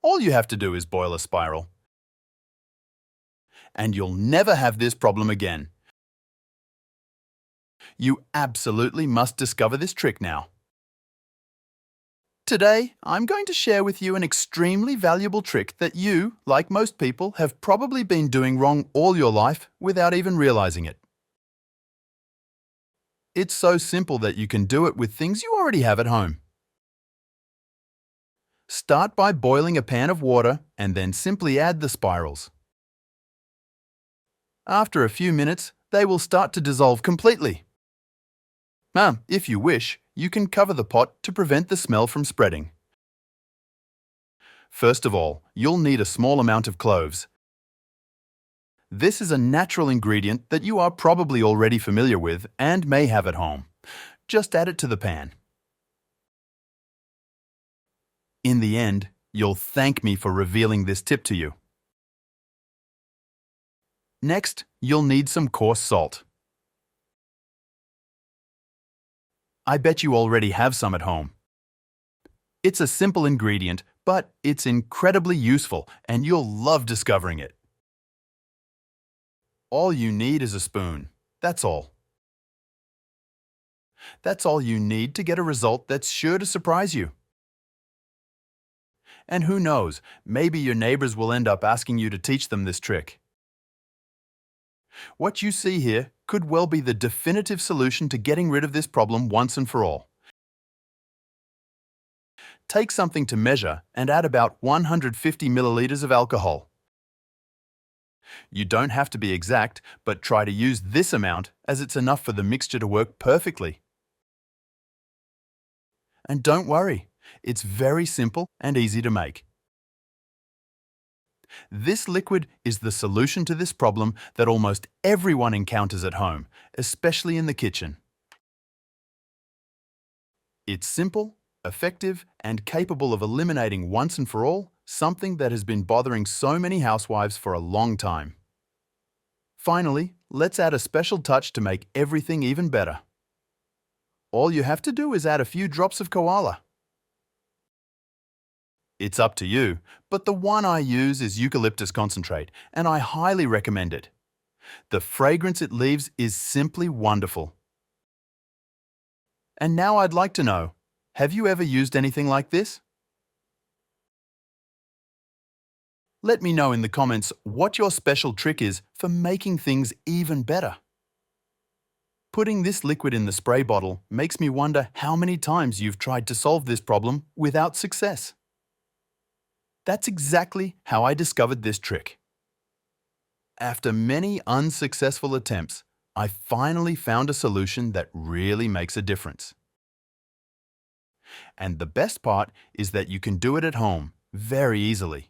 All you have to do is boil a spiral. And you'll never have this problem again. You absolutely must discover this trick now. Today, I'm going to share with you an extremely valuable trick that you, like most people, have probably been doing wrong all your life without even realizing it. It's so simple that you can do it with things you already have at home. Start by boiling a pan of water and then simply add the spirals. After a few minutes, they will start to dissolve completely. If you wish, you can cover the pot to prevent the smell from spreading. First of all, you'll need a small amount of cloves. This is a natural ingredient that you are probably already familiar with and may have at home. Just add it to the pan. In the end, you'll thank me for revealing this tip to you. Next, you'll need some coarse salt. I bet you already have some at home. It's a simple ingredient, but it's incredibly useful and you'll love discovering it. All you need is a spoon. That's all. That's all you need to get a result that's sure to surprise you. And who knows, maybe your neighbors will end up asking you to teach them this trick. What you see here could well be the definitive solution to getting rid of this problem once and for all. Take something to measure and add about 150 milliliters of alcohol. You don't have to be exact, but try to use this amount as it's enough for the mixture to work perfectly. And don't worry, it's very simple and easy to make. This liquid is the solution to this problem that almost everyone encounters at home, especially in the kitchen. It's simple, effective, and capable of eliminating once and for all something that has been bothering so many housewives for a long time. Finally, let's add a special touch to make everything even better. All you have to do is add a few drops of koala. It's up to you, but the one I use is eucalyptus concentrate, and I highly recommend it. The fragrance it leaves is simply wonderful. And now I'd like to know, have you ever used anything like this? Let me know in the comments what your special trick is for making things even better. Putting this liquid in the spray bottle makes me wonder how many times you've tried to solve this problem without success. That's exactly how I discovered this trick. After many unsuccessful attempts, I finally found a solution that really makes a difference. And the best part is that you can do it at home, very easily.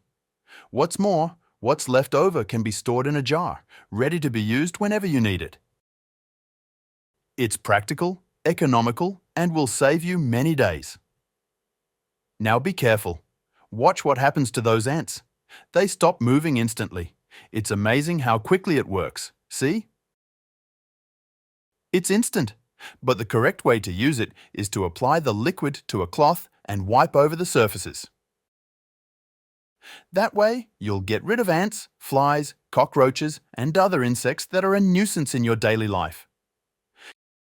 What's more, what's left over can be stored in a jar, ready to be used whenever you need it. It's practical, economical, and will save you many days. Now be careful. Watch what happens to those ants. They stop moving instantly. It's amazing how quickly it works. See? It's instant, but the correct way to use it is to apply the liquid to a cloth and wipe over the surfaces. That way, you'll get rid of ants, flies, cockroaches, and other insects that are a nuisance in your daily life.